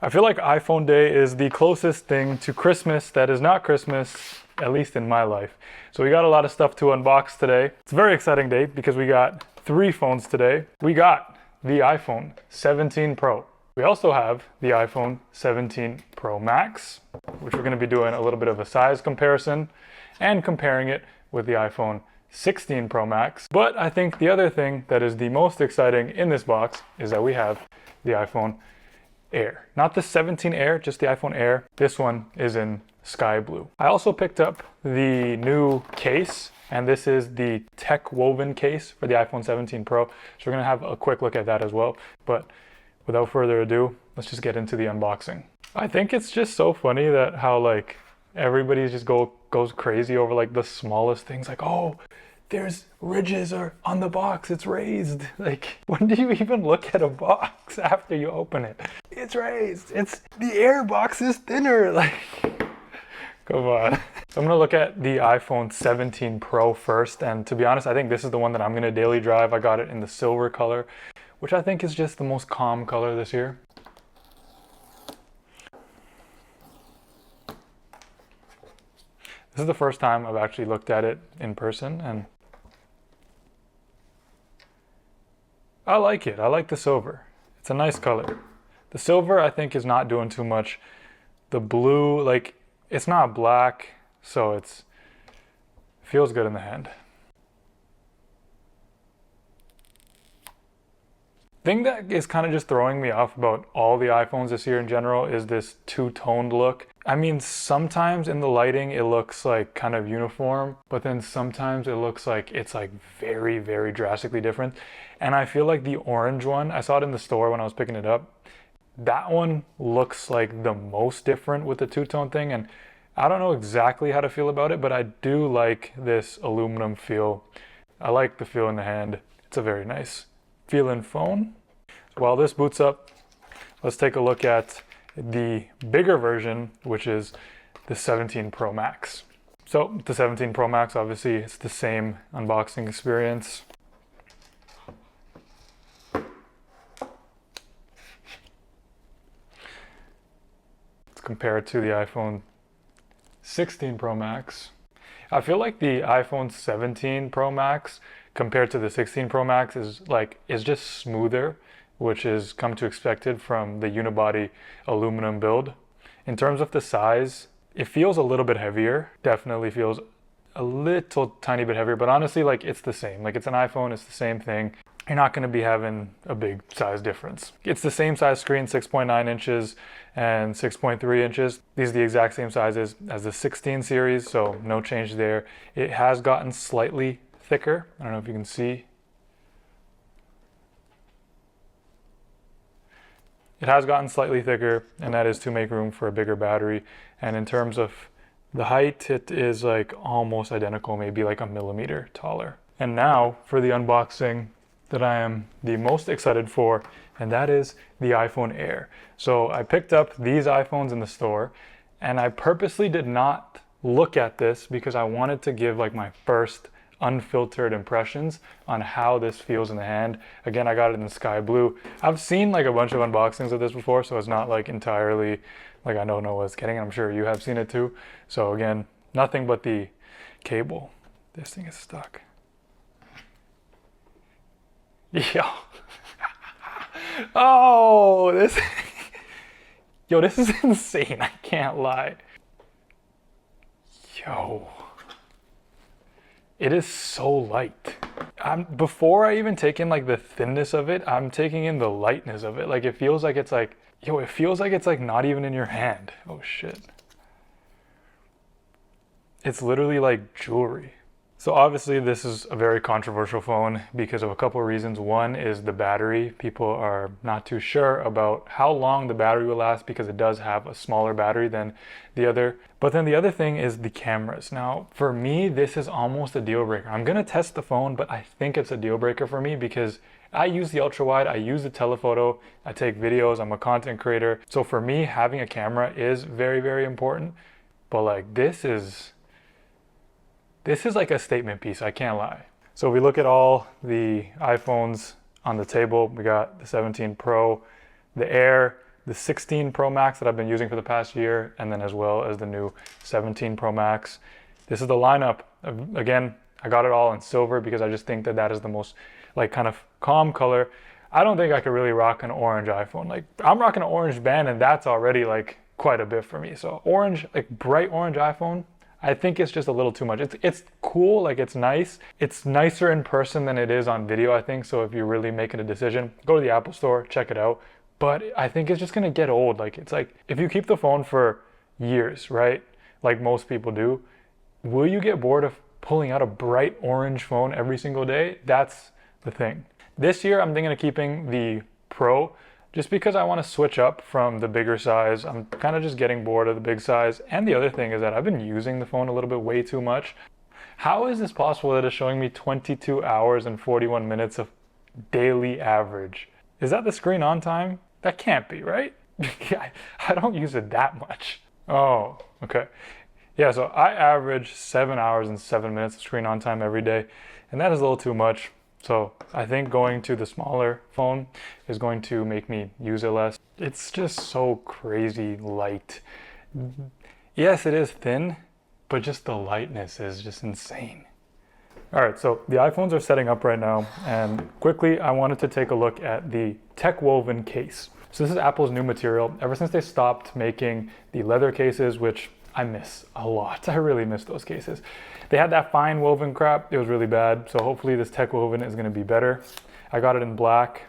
I feel like iPhone Day is the closest thing to Christmas that is not Christmas, at least in my life. So we got a lot of stuff to unbox today. It's a very exciting day because we got 3 phones today. We got the iPhone 17 Pro. We also have the iPhone 17 Pro Max, which we're going to be doing a little bit of a size comparison and comparing it with the iPhone 16 Pro Max. But I think the other thing that is the most exciting in this box is that we have the iPhone Air. Not the 17 Air, just the iPhone Air. This one is in sky blue. I also picked up the new case, and this is the tech woven case for the iPhone 17 Pro. So we're gonna have a quick look at that as well. But without further ado, let's just get into the unboxing. I think it's just so funny that how like everybody just goes crazy over like the smallest things, like, oh, there's ridges or on the box, it's raised. Like, when do you even look at a box after you open it? It's raised. It's the Air box is thinner. Like, come on. So I'm gonna look at the iPhone 17 Pro first, and to be honest, I think this is the one that I'm gonna daily drive. I got it in the silver color, which I think is just the most calm color this year. This is the first time I've actually looked at it in person, and I like it. I like the silver. It's a nice color. The silver, I think, is not doing too much. The blue, like, it's not black, so it feels good in the hand. Thing that is kind of just throwing me off about all the iPhones this year in general is this two-toned look. I mean, sometimes in the lighting it looks like kind of uniform, but then sometimes it looks like it's like very, very drastically different. And I feel like the orange one, I saw it in the store when I was picking it up, that one looks like the most different with the two-tone thing, and I don't know exactly how to feel about it, but I do like this aluminum feel. I like the feel in the hand. It's a very nice feeling phone. So while this boots up, let's take a look at the bigger version, which is the 17 Pro Max. So the 17 Pro Max, obviously it's the same unboxing experience. Let's compare it to the iPhone 16 Pro Max. I feel like the iPhone 17 Pro Max compared to the 16 Pro Max is just smoother, which is come to expected from the unibody aluminum build. In terms of the size, it feels a little bit heavier. Definitely feels a little tiny bit heavier, but honestly, like, it's the same. Like, it's an iPhone, it's the same thing. You're not going to be having a big size difference. It's the same size screen, 6.9 inches and 6.3 inches. These are the exact same sizes as the 16 series, so no change there. It has gotten slightly thicker. I don't know if you can see. It has gotten slightly thicker, and that is to make room for a bigger battery. And in terms of the height, it is like almost identical, maybe like a millimeter taller. And now for the unboxing that I am the most excited for, and that is the iPhone Air. So I picked up these iPhones in the store, and I purposely did not look at this because I wanted to give like my first unfiltered impressions on how this feels in the hand. Again, I got it in sky blue. I've seen like a bunch of unboxings of this before, so it's not like entirely like I don't know what it's getting, and I'm sure you have seen it too. So again, nothing but the cable. This thing is stuck. Yo. Oh, this yo, this is insane. I can't lie. Yo. It is so light. Before I even take in like the thinness of it, I'm taking in the lightness of it. Like, it feels like it's like, yo, it feels like it's like not even in your hand. Oh shit. It's literally like jewelry. So obviously this is a very controversial phone because of a couple of reasons. One is the battery. People are not too sure about how long the battery will last because it does have a smaller battery than the other. But then the other thing is the cameras. Now, for me, this is almost a deal breaker. I'm gonna test the phone, but I think it's a deal breaker for me because I use the ultra wide, I use the telephoto, I take videos, I'm a content creator. So for me, having a camera is very, very important. But like, this is like a statement piece, I can't lie. So we look at all the iPhones on the table. We got the 17 Pro, the Air, the 16 Pro Max that I've been using for the past year, and then as well as the new 17 Pro Max. This is the lineup. Again, I got it all in silver because I just think that that is the most like kind of calm color. I don't think I could really rock an orange iPhone. Like I'm rocking an orange band and that's already like quite a bit for me. So orange, like bright orange iPhone, I think it's just a little too much. It's cool, like it's nice. It's nicer in person than it is on video, I think. So if you're really making a decision, go to the Apple store, check it out. But I think it's just gonna get old. Like it's like if you keep the phone for years, right? Like most people do, will you get bored of pulling out a bright orange phone every single day? That's the thing. This year, I'm thinking of keeping the Pro just because I want to switch up from the bigger size. I'm kind of just getting bored of the big size. And the other thing is that I've been using the phone a little bit way too much. How is this possible that it's showing me 22 hours and 41 minutes of daily average? Is that the screen on time? That can't be, right? I don't use it that much. Oh, okay. Yeah, so I average 7 hours and 7 minutes of screen on time every day, and that is a little too much. So I think going to the smaller phone is going to make me use it less. It's just so crazy light. Yes, it is thin, but just the lightness is just insane. All right, so the iPhones are setting up right now, and quickly I wanted to take a look at the tech woven case. So this is Apple's new material. Ever since they stopped making the leather cases, which I miss a lot. I really miss those cases. They had that fine woven crap. It was really bad. So hopefully this tech woven is going to be better. I got it in black.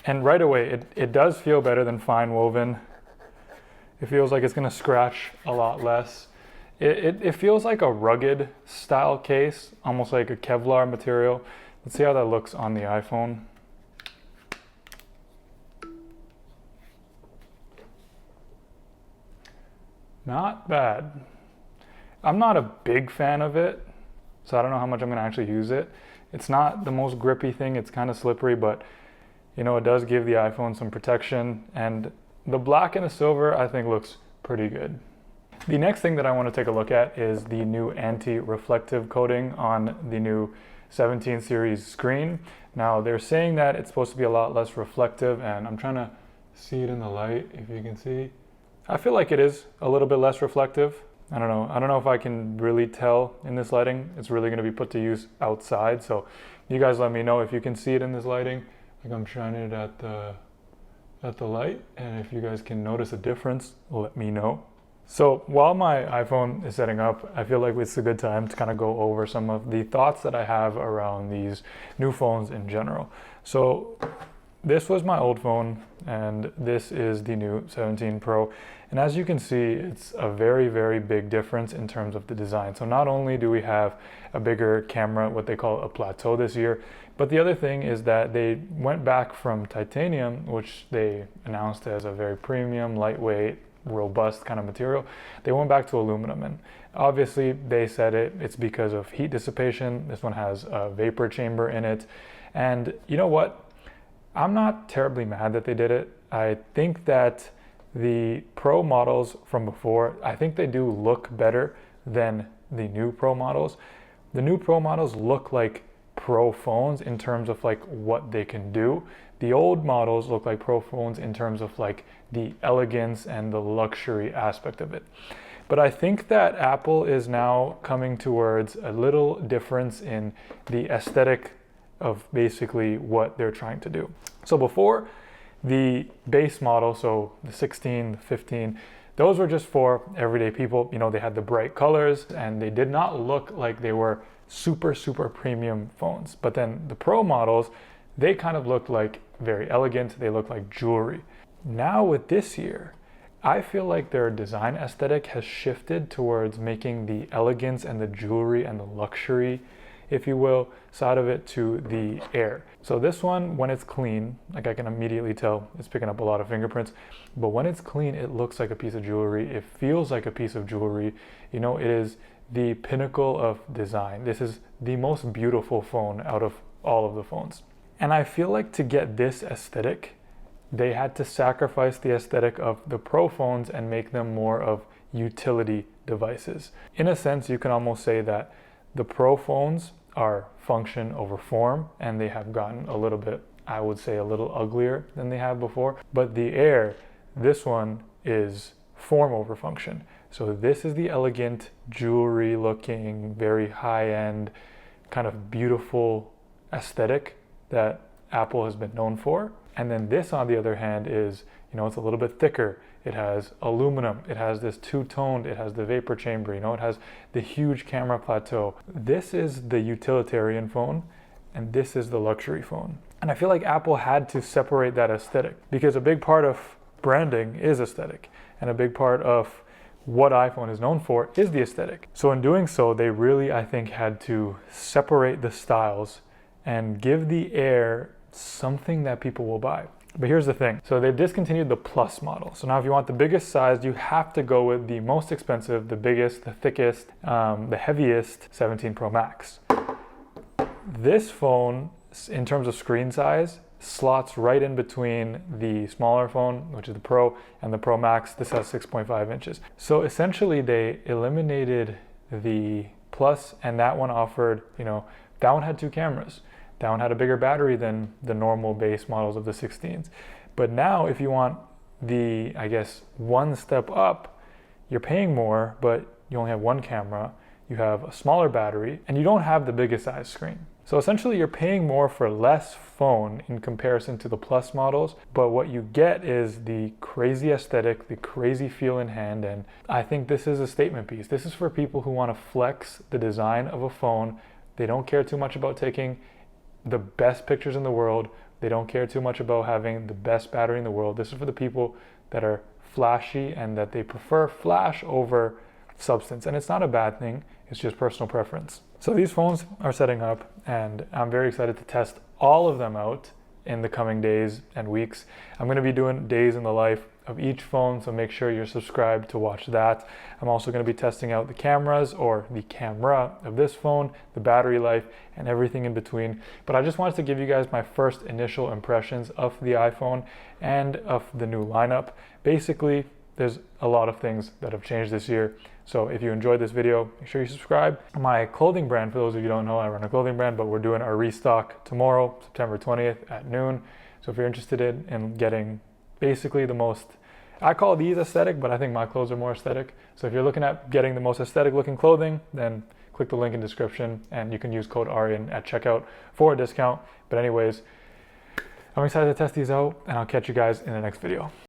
And right away, it does feel better than fine woven. It feels like it's going to scratch a lot less. It feels like a rugged style case, almost like a Kevlar material. Let's see how that looks on the iPhone. Not bad. I'm not a big fan of it, so I don't know how much I'm gonna actually use it. It's not the most grippy thing, it's kind of slippery, but you know, it does give the iPhone some protection, and the black and the silver I think looks pretty good. The next thing that I want to take a look at is the new anti-reflective coating on the new 17 series screen. Now they're saying that it's supposed to be a lot less reflective, and I'm trying to see it in the light if you can see. I feel like it is a little bit less reflective. I don't know if I can really tell in this lighting. It's really going to be put to use outside, so you guys let me know if you can see it in this lighting. Like I'm shining it at the light, and if you guys can notice a difference, let me know. So while my iPhone is setting up, I feel like it's a good time to kind of go over some of the thoughts that I have around these new phones in general. So this was my old phone, and this is the new 17 Pro. And as you can see, it's a very, very big difference in terms of the design. So not only do we have a bigger camera, what they call a plateau this year, but the other thing is that they went back from titanium, which they announced as a very premium, lightweight, robust kind of material. They went back to aluminum, and obviously they said it's because of heat dissipation. This one has a vapor chamber in it. And you know what? I'm not terribly mad that they did it. I think that the Pro models from before, I think they do look better than the new Pro models. The new Pro models look like Pro phones in terms of like what they can do. The old models look like Pro phones in terms of like the elegance and the luxury aspect of it. But I think that Apple is now coming towards a little difference in the aesthetic of basically what they're trying to do. So before, the base model, so the 16, the 15, those were just for everyday people. You know, they had the bright colors and they did not look like they were super, super premium phones. But then the Pro models, they kind of looked like very elegant. They looked like jewelry. Now with this year, I feel like their design aesthetic has shifted towards making the elegance and the jewelry and the luxury, if you will, side of it to the Air. So this one, when it's clean, like I can immediately tell it's picking up a lot of fingerprints, but when it's clean, it looks like a piece of jewelry. It feels like a piece of jewelry. You know, it is the pinnacle of design. This is the most beautiful phone out of all of the phones. And I feel like to get this aesthetic, they had to sacrifice the aesthetic of the Pro phones and make them more of utility devices. In a sense, you can almost say that the Pro phones are function over form, and they have gotten a little bit I would say a little uglier than they have before. But the Air, this one is form over function. So this is the elegant, jewelry looking, very high end, kind of beautiful aesthetic that Apple has been known for. And then this, on the other hand, is, it's a little bit thicker. It has aluminum, it has this two-toned, it has the vapor chamber, it has the huge camera plateau. This is the utilitarian phone, and this is the luxury phone. And I feel like Apple had to separate that aesthetic, because a big part of branding is aesthetic, and a big part of what iPhone is known for is the aesthetic. So in doing so, they really, I think, had to separate the styles and give the Air something that people will buy. But here's the thing. So they've discontinued the Plus model. So now if you want the biggest size, you have to go with the most expensive, the biggest, the thickest, the heaviest 17 Pro Max. This phone, in terms of screen size, slots right in between the smaller phone, which is the Pro, and the Pro Max. This has 6.5 inches. So essentially they eliminated the Plus, and that one offered, that one had 2 cameras. That one had a bigger battery than the normal base models of the 16s. But now if you want the, one step up, you're paying more, but you only have 1 camera, you have a smaller battery, and you don't have the biggest size screen. So essentially you're paying more for less phone in comparison to the Plus models, but what you get is the crazy aesthetic, the crazy feel in hand, and I think this is a statement piece. This is for people who want to flex the design of a phone. They don't care too much about taking the best pictures in the world. They don't care too much about having the best battery in the world. This is for the people that are flashy and that they prefer flash over substance. And it's not a bad thing, it's just personal preference. So these phones are setting up, and I'm very excited to test all of them out in the coming days and weeks. I'm going to be doing days in the life of each phone, so make sure you're subscribed to watch that. I'm also going to be testing out the cameras, or the camera of this phone, the battery life, and everything in between. But I just wanted to give you guys my first initial impressions of the iPhone and of the new lineup. Basically, there's a lot of things that have changed this year. So if you enjoyed this video, make sure you subscribe. My clothing brand, for those of you who don't know, I run a clothing brand, but we're doing our restock tomorrow, September 20th at noon. So if you're interested in getting basically the most, I call these aesthetic, but I think my clothes are more aesthetic. So if you're looking at getting the most aesthetic looking clothing, then click the link in the description, and you can use code ARIAN at checkout for a discount. But anyways, I'm excited to test these out, and I'll catch you guys in the next video.